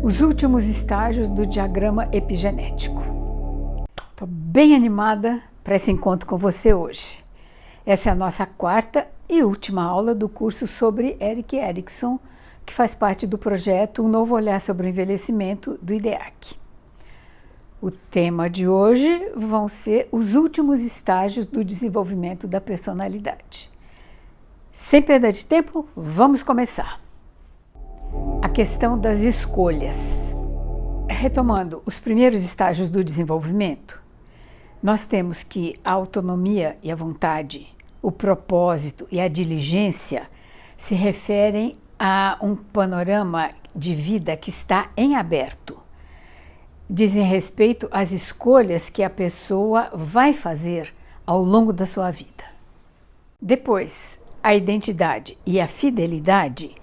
Os últimos estágios do diagrama epigenético. Estou bem animada para esse encontro com você hoje. Essa é a nossa quarta e última aula do curso sobre Erik Erikson, que faz parte do projeto Um Novo Olhar sobre o Envelhecimento do IDEAC. O tema de hoje vão ser os últimos estágios do desenvolvimento da personalidade. Sem perda de tempo, vamos começar. A questão das escolhas. Retomando os primeiros estágios do desenvolvimento, nós temos que a autonomia e a vontade, o propósito e a diligência se referem a um panorama de vida que está em aberto. Dizem respeito às escolhas que a pessoa vai fazer ao longo da sua vida. Depois, a identidade e a fidelidade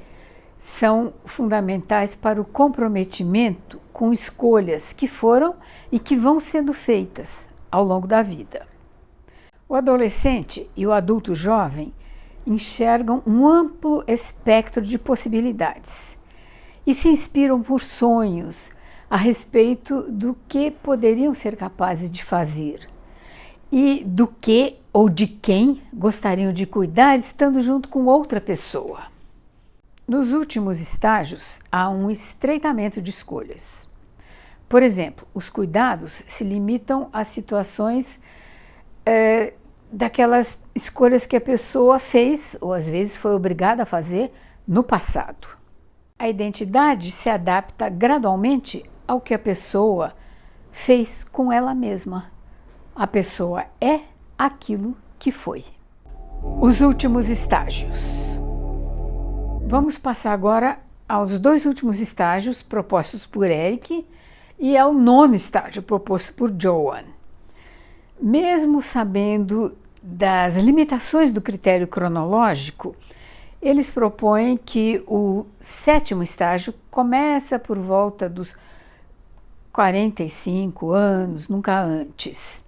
são fundamentais para o comprometimento com escolhas que foram e que vão sendo feitas ao longo da vida. O adolescente e o adulto jovem enxergam um amplo espectro de possibilidades e se inspiram por sonhos a respeito do que poderiam ser capazes de fazer e do que ou de quem gostariam de cuidar estando junto com outra pessoa. Nos últimos estágios, há um estreitamento de escolhas. Por exemplo, os cuidados se limitam a situações daquelas escolhas que a pessoa fez, ou às vezes foi obrigada a fazer, no passado. A identidade se adapta gradualmente ao que a pessoa fez com ela mesma. A pessoa é aquilo que foi. Os últimos estágios. Vamos passar agora aos dois últimos estágios propostos por Erik e ao nono estágio proposto por Joan. Mesmo sabendo das limitações do critério cronológico, eles propõem que o sétimo estágio começa por volta dos 45 anos, nunca antes,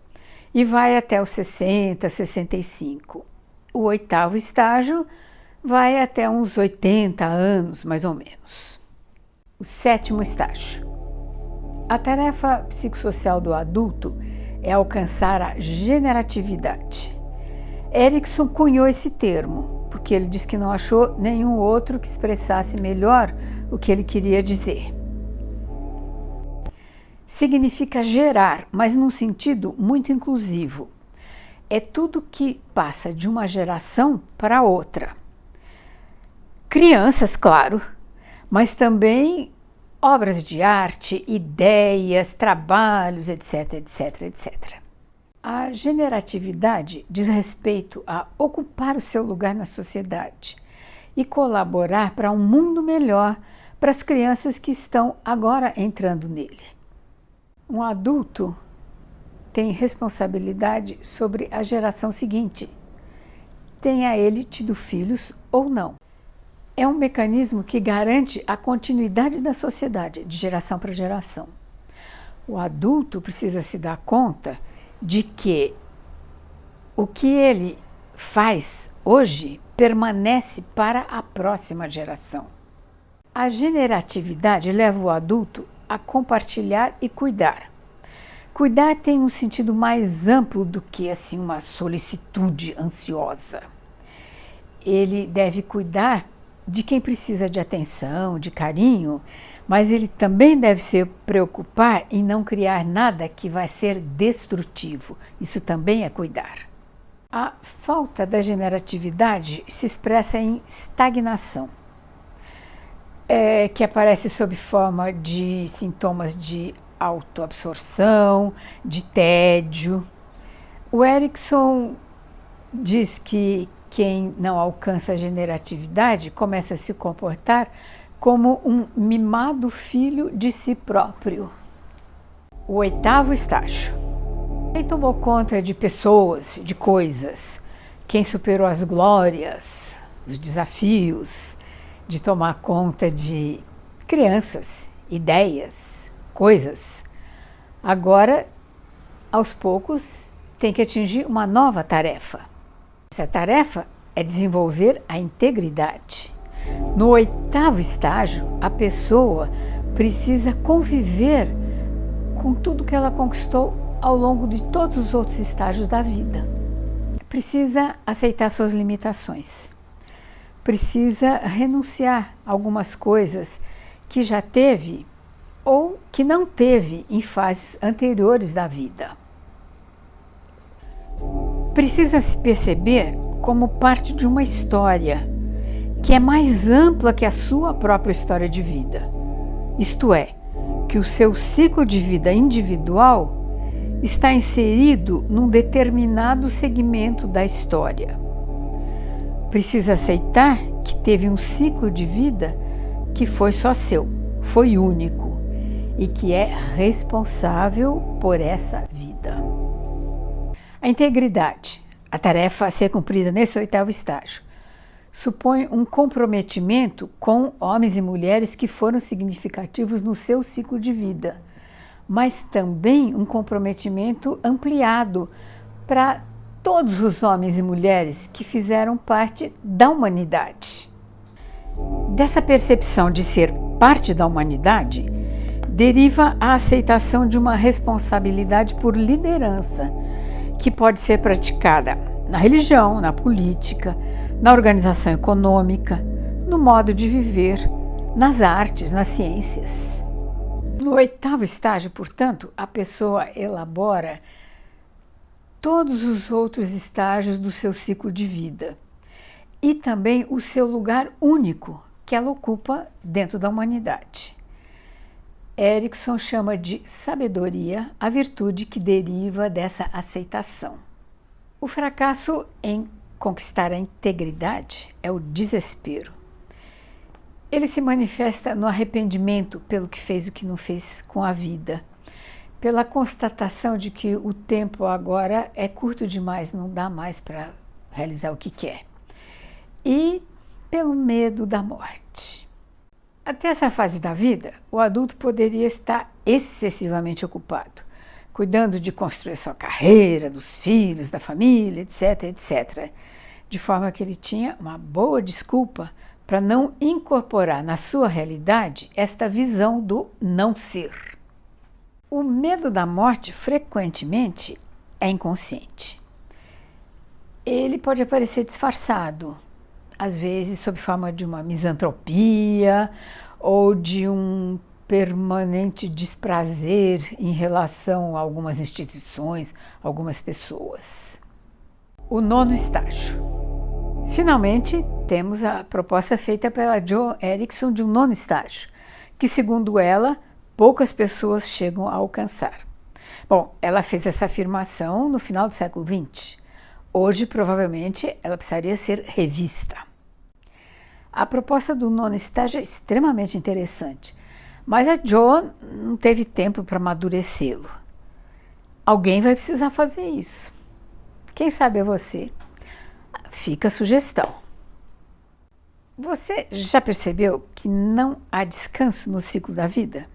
e vai até os 60, 65. O oitavo estágio vai até uns 80 anos, mais ou menos. O sétimo estágio. A tarefa psicossocial do adulto é alcançar a generatividade. Erikson cunhou esse termo, porque ele diz que não achou nenhum outro que expressasse melhor o que ele queria dizer. Significa gerar, mas num sentido muito inclusivo. É tudo que passa de uma geração para outra. Crianças, claro, mas também obras de arte, ideias, trabalhos, etc, etc, etc. A generatividade diz respeito a ocupar o seu lugar na sociedade e colaborar para um mundo melhor para as crianças que estão agora entrando nele. Um adulto tem responsabilidade sobre a geração seguinte, tenha ele tido filhos ou não. É um mecanismo que garante a continuidade da sociedade, de geração para geração. O adulto precisa se dar conta de que o que ele faz hoje permanece para a próxima geração. A generatividade leva o adulto a compartilhar e cuidar. Cuidar tem um sentido mais amplo do que assim, uma solicitude ansiosa. Ele deve cuidar de quem precisa de atenção, de carinho, mas ele também deve se preocupar em não criar nada que vai ser destrutivo. Isso também é cuidar. A falta da generatividade se expressa em estagnação, que aparece sob forma de sintomas de autoabsorção, de tédio. O Erikson diz que quem não alcança a generatividade começa a se comportar como um mimado filho de si próprio. O oitavo estágio. Quem tomou conta de pessoas, de coisas, quem superou as glórias, os desafios de tomar conta de crianças, ideias, coisas, agora, aos poucos, tem que atingir uma nova tarefa. Essa tarefa é desenvolver a integridade. No oitavo estágio, a pessoa precisa conviver com tudo que ela conquistou ao longo de todos os outros estágios da vida. Precisa aceitar suas limitações. Precisa renunciar a algumas coisas que já teve ou que não teve em fases anteriores da vida. Precisa se perceber como parte de uma história que é mais ampla que a sua própria história de vida. Isto é, que o seu ciclo de vida individual está inserido num determinado segmento da história. Precisa aceitar que teve um ciclo de vida que foi só seu, foi único e que é responsável por essa vida. A integridade, a tarefa a ser cumprida nesse 8º estágio, supõe um comprometimento com homens e mulheres que foram significativos no seu ciclo de vida, mas também um comprometimento ampliado para todos os homens e mulheres que fizeram parte da humanidade. Dessa percepção de ser parte da humanidade, deriva a aceitação de uma responsabilidade por liderança, que pode ser praticada na religião, na política, na organização econômica, no modo de viver, nas artes, nas ciências. No 8º estágio, portanto, a pessoa elabora todos os outros estágios do seu ciclo de vida e também o seu lugar único que ela ocupa dentro da humanidade. Erickson chama de sabedoria a virtude que deriva dessa aceitação. O fracasso em conquistar a integridade é o desespero. Ele se manifesta no arrependimento pelo que fez e o que não fez com a vida, pela constatação de que o tempo agora é curto demais, não dá mais para realizar o que quer, e pelo medo da morte. Até essa fase da vida, o adulto poderia estar excessivamente ocupado, cuidando de construir sua carreira, dos filhos, da família, etc, etc, de forma que ele tinha uma boa desculpa para não incorporar na sua realidade esta visão do não ser. O medo da morte frequentemente é inconsciente. Ele pode aparecer disfarçado, às vezes sob forma de uma misantropia ou de um permanente desprazer em relação a algumas instituições, algumas pessoas. O 9º estágio. Finalmente, temos a proposta feita pela Jo Erickson de um 9º estágio, que, segundo ela, poucas pessoas chegam a alcançar. Bom, ela fez essa afirmação no final do século XX. Hoje, provavelmente, ela precisaria ser revista. A proposta do 9º estágio é extremamente interessante, mas a Jo não teve tempo para amadurecê-lo. Alguém vai precisar fazer isso. Quem sabe é você. Fica a sugestão. Você já percebeu que não há descanso no ciclo da vida?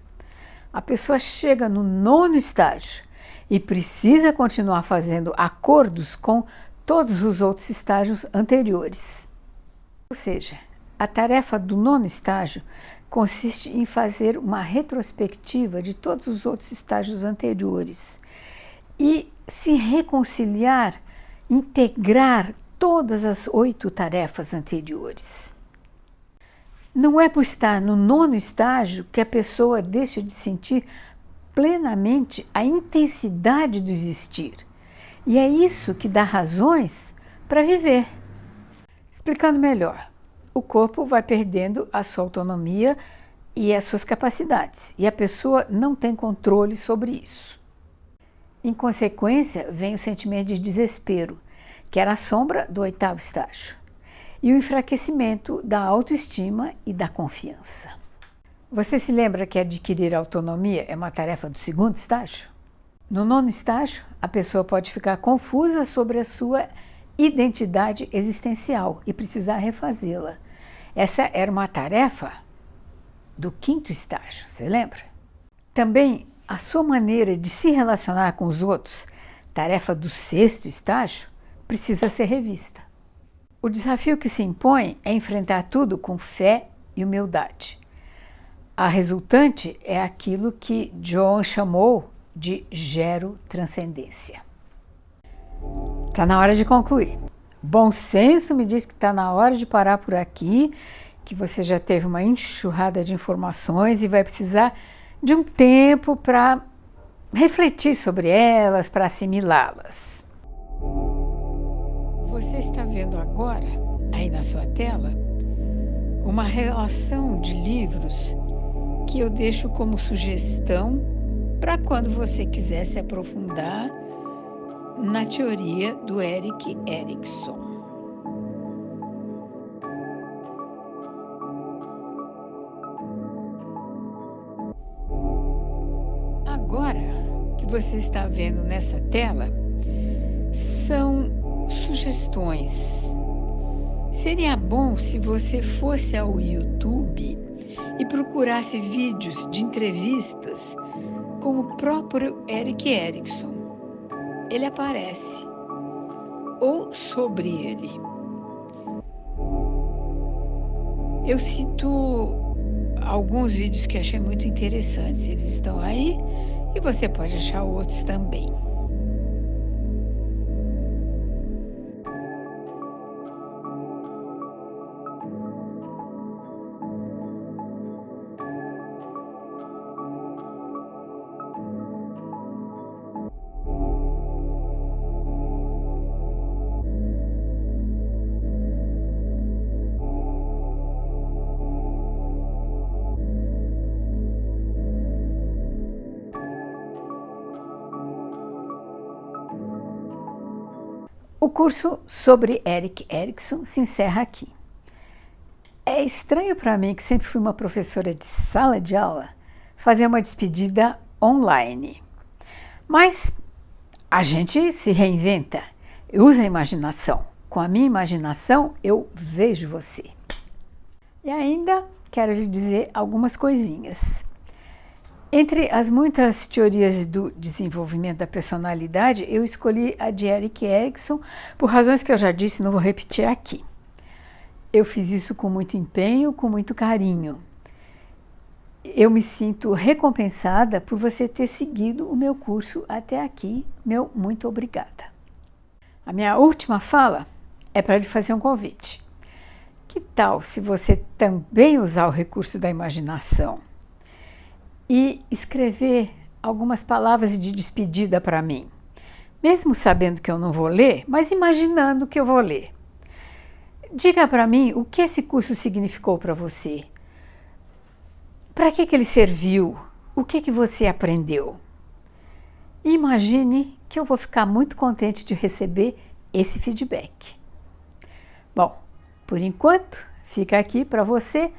A pessoa chega no 9º estágio e precisa continuar fazendo acordos com todos os outros estágios anteriores. Ou seja, a tarefa do 9º estágio consiste em fazer uma retrospectiva de todos os outros estágios anteriores e se reconciliar, integrar todas as 8 tarefas anteriores. Não é por estar no 9º estágio que a pessoa deixa de sentir plenamente a intensidade do existir. E é isso que dá razões para viver. Explicando melhor, o corpo vai perdendo a sua autonomia e as suas capacidades, e a pessoa não tem controle sobre isso. Em consequência, vem o sentimento de desespero, que era a sombra do 8º estágio, e o enfraquecimento da autoestima e da confiança. Você se lembra que adquirir autonomia é uma tarefa do 2º estágio? No 9º estágio, a pessoa pode ficar confusa sobre a sua identidade existencial e precisar refazê-la. Essa era uma tarefa do 5º estágio, você lembra? Também a sua maneira de se relacionar com os outros, tarefa do 6º estágio, precisa ser revista. O desafio que se impõe é enfrentar tudo com fé e humildade. A resultante é aquilo que John chamou de gerotranscendência. Está na hora de concluir. Bom senso me diz que está na hora de parar por aqui, que você já teve uma enxurrada de informações e vai precisar de um tempo para refletir sobre elas, para assimilá-las. Você está vendo agora, aí na sua tela, uma relação de livros que eu deixo como sugestão para quando você quiser se aprofundar na teoria do Erik Erikson. Agora, o que você está vendo nessa tela são sugestões. Seria bom se você fosse ao YouTube e procurasse vídeos de entrevistas com o próprio Erik Erikson. Ele aparece, ou sobre ele. Eu cito alguns vídeos que achei muito interessantes, eles estão aí e você pode achar outros também. O curso sobre Erik Erikson se encerra aqui. É estranho para mim, que sempre fui uma professora de sala de aula, fazer uma despedida online. Mas a gente se reinventa, usa a imaginação. Com a minha imaginação, eu vejo você. E ainda quero lhe dizer algumas coisinhas. Entre as muitas teorias do desenvolvimento da personalidade, eu escolhi a de Erik Erikson por razões que eu já disse, não vou repetir aqui. Eu fiz isso com muito empenho, com muito carinho. Eu me sinto recompensada por você ter seguido o meu curso até aqui. Meu muito obrigada. A minha última fala é para lhe fazer um convite. Que tal se você também usar o recurso da imaginação e escrever algumas palavras de despedida para mim, mesmo sabendo que eu não vou ler, mas imaginando que eu vou ler. Diga para mim o que esse curso significou para você. Para que ele serviu? O que você aprendeu? Imagine que eu vou ficar muito contente de receber esse feedback. Bom, por enquanto, fica aqui para você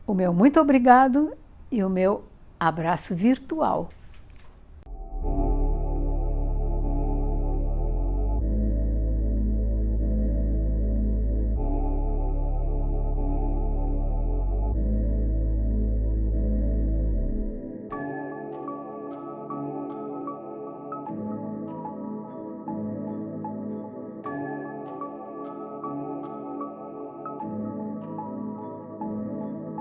o meu muito obrigado e o meu abraço virtual